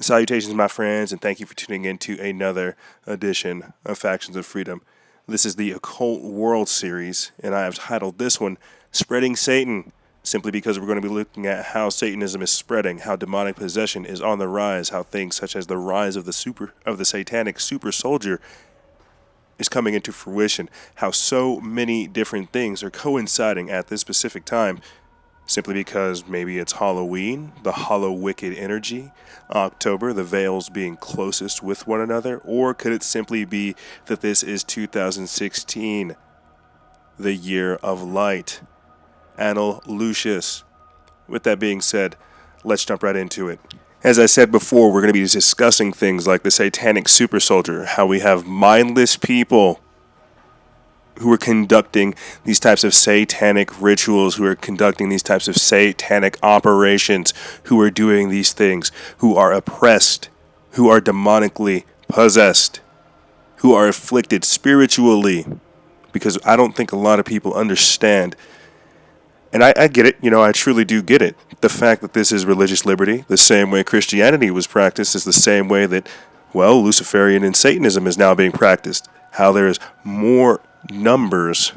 Salutations, my friends, and thank you for tuning in to another edition of Factions of Freedom. This is the Occult World Series, and I have titled this one, Spreading Satan, simply because we're going to be looking at how Satanism is spreading, how demonic possession is on the rise, how things such as the rise of the satanic super soldier is coming into fruition, how so many different things are coinciding at this specific time, simply because maybe it's Halloween, the hollow wicked energy, October, the veils being closest with one another, or could it simply be that this is 2016, the year of light, Annal Lucius? With that being said, let's jump right into it. As I said before, we're going to be discussing things like the satanic super soldier, how we have mindless people who are conducting these types of satanic rituals, who are conducting these types of satanic operations, who are doing these things, who are oppressed, who are demonically possessed, who are afflicted spiritually. Because I don't think a lot of people understand, and I get it, I truly do get it. The fact that this is religious liberty, the same way Christianity was practiced, is the same way that, Luciferian and Satanism is now being practiced. How there is more numbers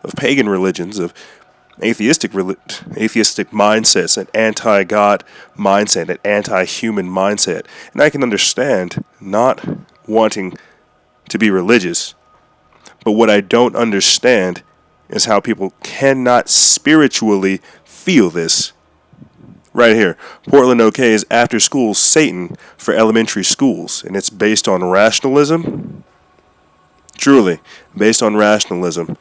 of pagan religions, of atheistic mindsets, an anti-God mindset, an anti-human mindset. And I can understand not wanting to be religious, but what I don't understand is how people cannot spiritually feel this. Right here, Portland OK's After School Satan for elementary schools, and it's based on rationalism. Truly, based on rationalism.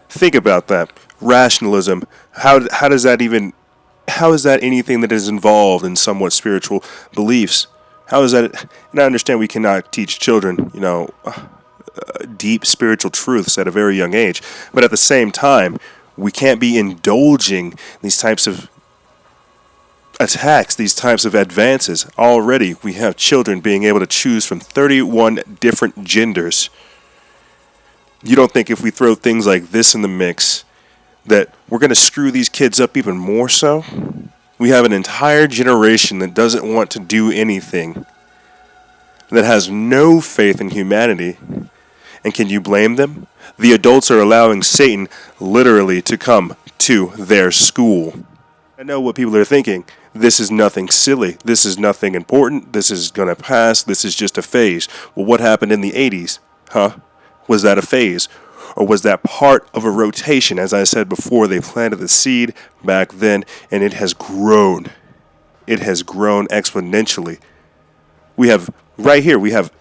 Think about that. Rationalism. How is that anything that is involved in somewhat spiritual beliefs? How is that? And I understand we cannot teach children, deep spiritual truths at a very young age, but at the same time, we can't be indulging these types of attacks, these types of advances. Already, we have children being able to choose from 31 different genders. You don't think if we throw things like this in the mix that we're going to screw these kids up even more so? We have an entire generation that doesn't want to do anything, that has no faith in humanity. And can you blame them? The adults are allowing Satan literally to come to their school. I know what people are thinking. This is nothing silly. This is nothing important. This is going to pass. This is just a phase. Well, what happened in the 80s? Was that a phase? Or was that part of a rotation? As I said before, they planted the seed back then, and it has grown. It has grown exponentially. We have, right here, we have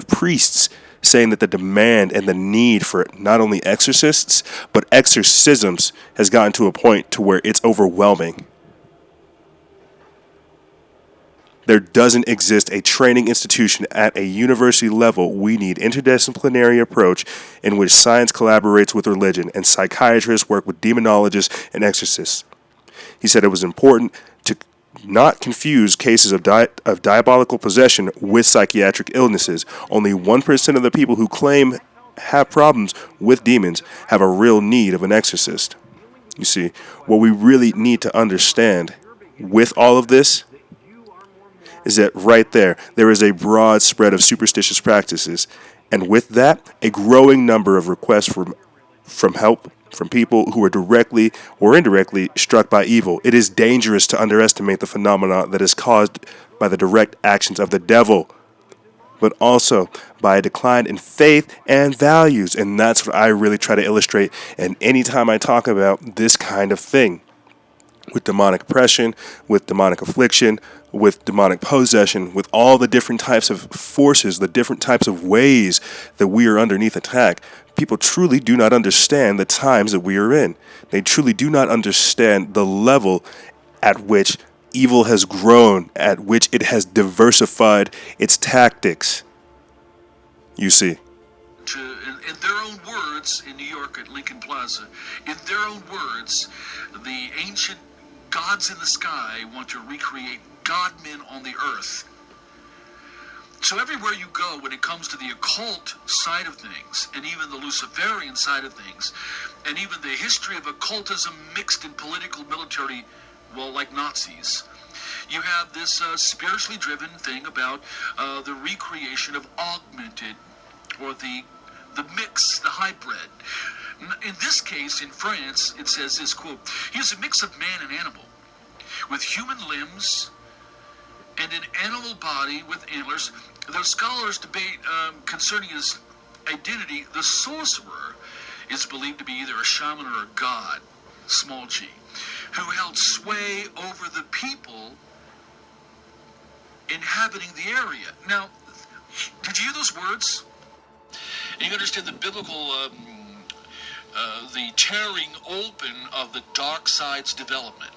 priests saying that the demand and the need for not only exorcists, but exorcisms has gotten to a point to where it's overwhelming. There doesn't exist a training institution at a university level. We need interdisciplinary approach in which science collaborates with religion and psychiatrists work with demonologists and exorcists. He said it was important to not confuse cases of diabolical possession with psychiatric illnesses. Only 1% of the people who claim have problems with demons have a real need of an exorcist. You see, what we really need to understand with all of this is that right there is a broad spread of superstitious practices, and with that, a growing number of requests from help from people who are directly or indirectly struck by evil. It is dangerous to underestimate the phenomena that is caused by the direct actions of the devil, but also by a decline in faith and values, and that's what I really try to illustrate. And anytime I talk about this kind of thing, with demonic oppression, with demonic affliction, with demonic possession, with all the different types of forces, the different types of ways that we are underneath attack, people truly do not understand the times that we are in. They truly do not understand the level at which evil has grown, at which it has diversified its tactics. You see. In their own words, in New York at Lincoln Plaza, in their own words, the ancient gods in the sky want to recreate God-men on the earth. So everywhere you go when it comes to the occult side of things, and even the Luciferian side of things, and even the history of occultism mixed in political, military, like Nazis, You have this spiritually driven thing about the recreation of augmented, or the mix, the hybrid. In this case, in France, it says this, quote, "He is a mix of man and animal, with human limbs and an animal body with antlers." Though scholars debate concerning his identity, the sorcerer is believed to be either a shaman or a god, small g, who held sway over the people inhabiting the area. Now, did you hear those words? And you understand the biblical, the tearing open of the dark side's development.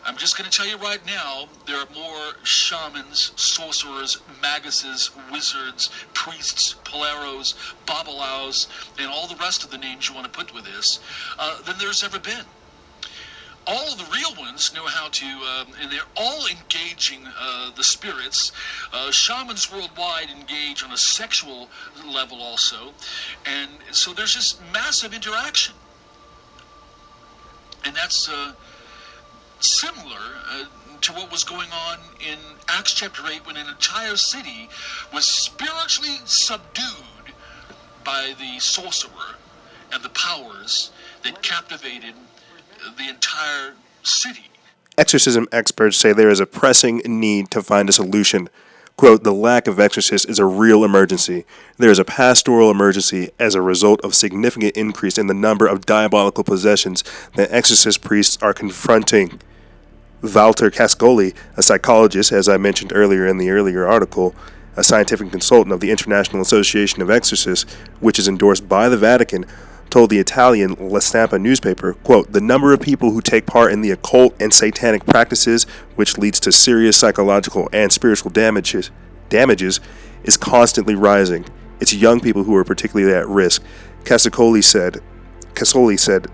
I'm just going to tell you right now, there are more shamans, sorcerers, maguses, wizards, priests, poleros, babalaos, and all the rest of the names you want to put with this, than there's ever been. All of the real ones know how to, and they're all engaging the spirits. Shamans worldwide engage on a sexual level also, and so there's just massive interaction. And that's similar to what was going on in Acts chapter 8, when an entire city was spiritually subdued by the sorcerer and the powers that captivated the entire city. Exorcism experts say there is a pressing need to find a solution. Quote, "The lack of exorcists is a real emergency. There is a pastoral emergency as a result of significant increase in the number of diabolical possessions that exorcist priests are confronting." Walter Cascoli, a psychologist, as I mentioned earlier in the earlier article, a scientific consultant of the International Association of Exorcists, which is endorsed by the Vatican, told the Italian La Stampa newspaper, quote, "The number of people who take part in the occult and satanic practices, which leads to serious psychological and spiritual damages, is constantly rising. It's young people who are particularly at risk." Cascoli said,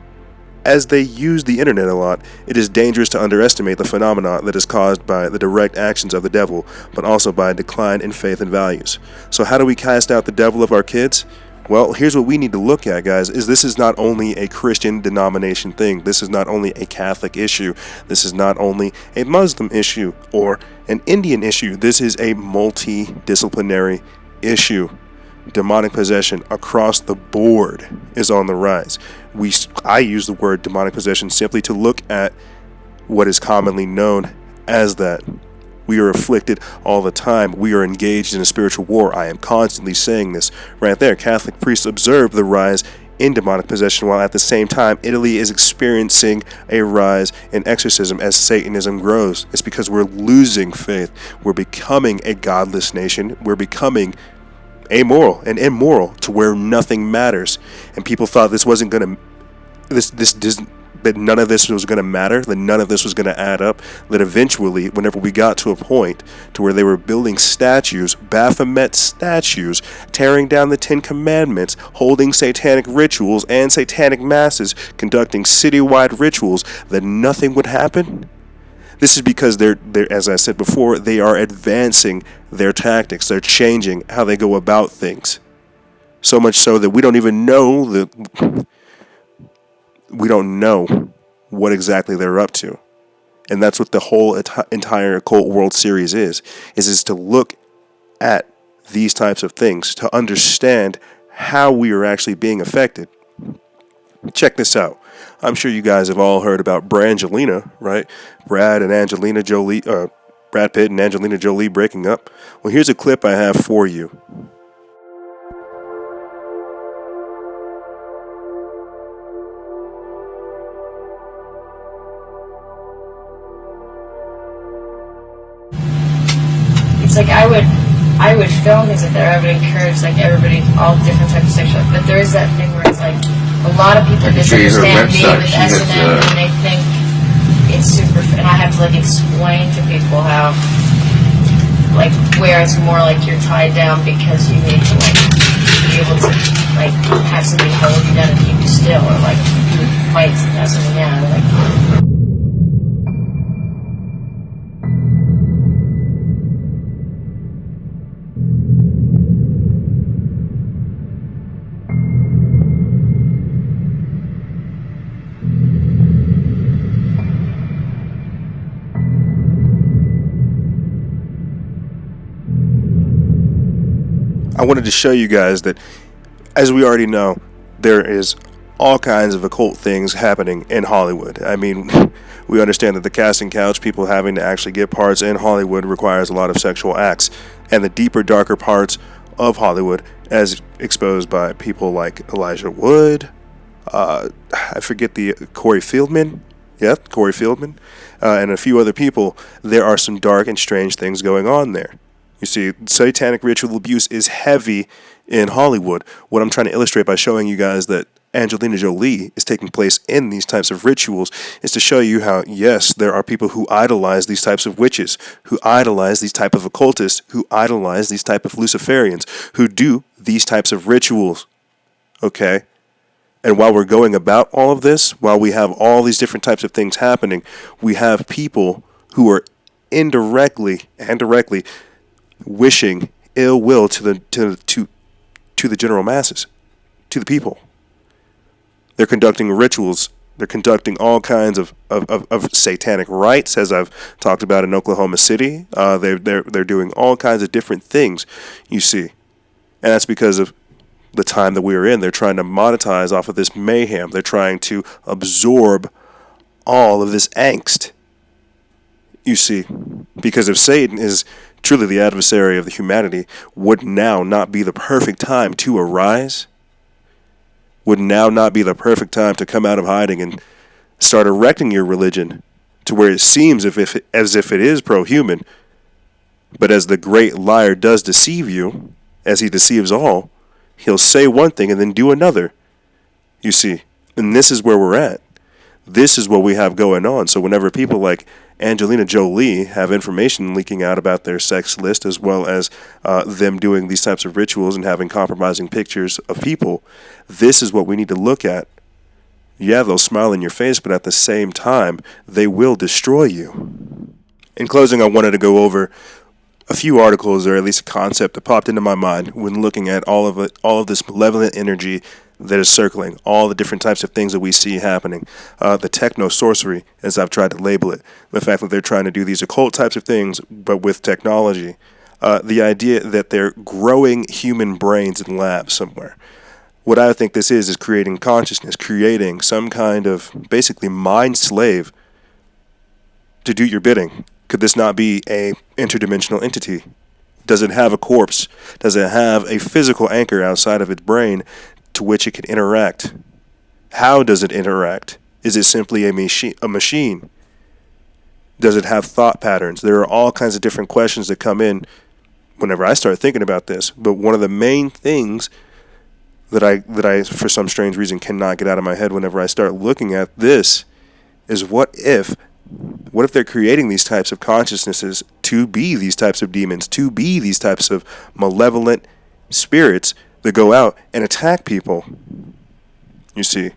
"As they use the internet a lot, it is dangerous to underestimate the phenomena that is caused by the direct actions of the devil, but also by a decline in faith and values. So how do we cast out the devil of our kids? Well, here's what we need to look at, guys, is this is not only a Christian denomination thing. This is not only a Catholic issue. This is not only a Muslim issue or an Indian issue. This is a multidisciplinary issue. Demonic possession across the board is on the rise. I use the word demonic possession simply to look at what is commonly known as that. We are afflicted all the time. We are engaged in a spiritual war. I am constantly saying this right there. Catholic priests observe the rise in demonic possession, while at the same time Italy is experiencing a rise in exorcism as Satanism grows. It's because we're losing faith. We're becoming a godless nation. We're becoming amoral and immoral to where nothing matters. And people thought this wasn't going to, that none of this was going to matter, that none of this was going to add up, that eventually, whenever we got to a point to where they were building statues, Baphomet statues, tearing down the Ten Commandments, holding satanic rituals and satanic masses, conducting citywide rituals, that nothing would happen. This is because they're, as I said before, they are advancing their tactics. They're changing how they go about things. So much so that we don't even know what exactly they're up to. And that's what the whole entire Occult World Series is to look at these types of things, to understand how we are actually being affected. Check this out. I'm sure you guys have all heard about Brangelina, right? Brad Pitt and Angelina Jolie breaking up. Well, here's a clip I have for you. It's like I would film things like that. I would encourage like everybody, all different types of sexuality. But there is that thing where it's like a lot of people misunderstand me with S&M and they think it's super. And I have to like explain to people how, like, where it's more like you're tied down because you need to like be able to like have something hold you down and keep you still, or like do fights and have something down, like. I wanted to show you guys that, as we already know, there is all kinds of occult things happening in Hollywood. I mean, we understand that the casting couch, people having to actually get parts in Hollywood, requires a lot of sexual acts. And the deeper, darker parts of Hollywood, as exposed by people like Elijah Wood, I forget the Corey Feldman, and a few other people, there are some dark and strange things going on there. You see, satanic ritual abuse is heavy in Hollywood. What I'm trying to illustrate by showing you guys that Angelina Jolie is taking place in these types of rituals is to show you how, yes, there are people who idolize these types of witches, who idolize these type of occultists, who idolize these type of Luciferians, who do these types of rituals. Okay? And while we're going about all of this, while we have all these different types of things happening, we have people who are indirectly and directly wishing ill will to the general masses, to the people. They're conducting rituals. They're conducting all kinds of satanic rites, as I've talked about in Oklahoma City. They're doing all kinds of different things, you see. And that's because of the time that we are in. They're trying to monetize off of this mayhem. They're trying to absorb all of this angst, you see. Because if Satan is truly the adversary of the humanity, would now not be the perfect time to arise? Would now not be the perfect time to come out of hiding and start erecting your religion to where it seems as if it is pro-human, but as the great liar does deceive you, as he deceives all, he'll say one thing and then do another, you see. And this is where we're at. This is what we have going on. So whenever people like Angelina Jolie have information leaking out about their sex list, as well as them doing these types of rituals and having compromising pictures of people, this is what we need to look at. Yeah, they'll smile in your face, but at the same time, they will destroy you. In closing, I wanted to go over a few articles, or at least a concept that popped into my mind when looking at all of this malevolent energy that is circling, all the different types of things that we see happening. The techno-sorcery, as I've tried to label it. The fact that they're trying to do these occult types of things, but with technology. The idea that they're growing human brains in labs somewhere. What I think this is creating consciousness, creating some kind of basically mind slave to do your bidding. Could this not be a interdimensional entity? Does it have a corpse? Does it have a physical anchor outside of its brain to which it can interact? How does it interact? Is it simply a machine? Does it have thought patterns? There are all kinds of different questions that come in whenever I start thinking about this. But one of the main things that I for some strange reason cannot get out of my head whenever I start looking at this is what if they're creating these types of consciousnesses to be these types of demons, to be these types of malevolent spirits that go out and attack people? You see,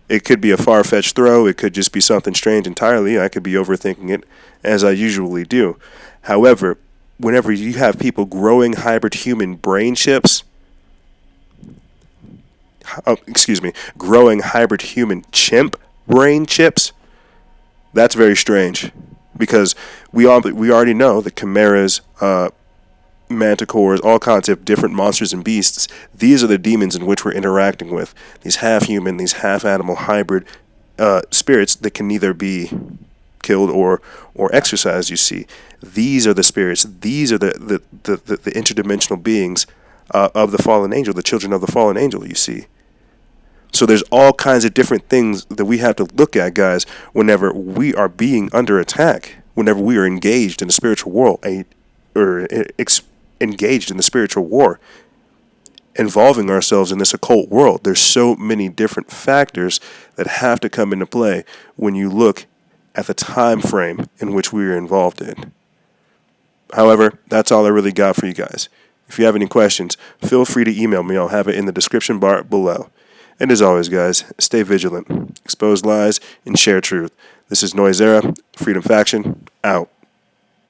it could be a far-fetched throw. It could just be something strange entirely. I could be overthinking it, as I usually do. However, whenever you have people growing hybrid human brain chips, growing hybrid human chimp brain chips, that's very strange, because we already know that chimeras, manticores, all kinds of different monsters and beasts, these are the demons in which we're interacting with. These half-human, these half-animal hybrid spirits that can neither be killed or exorcised, you see. These are the spirits. These are the interdimensional beings of the fallen angel, the children of the fallen angel, you see. So there's all kinds of different things that we have to look at, guys, whenever we are being under attack, whenever we are engaged in the spiritual world, engaged in the spiritual war, involving ourselves in this occult world. There's so many different factors that have to come into play when you look at the time frame in which we are involved in. However, that's all I really got for you guys. If you have any questions, feel free to email me. I'll have it in the description bar below. And as always, guys, stay vigilant, expose lies, and share truth. This is Noisera, Freedom Faction, out.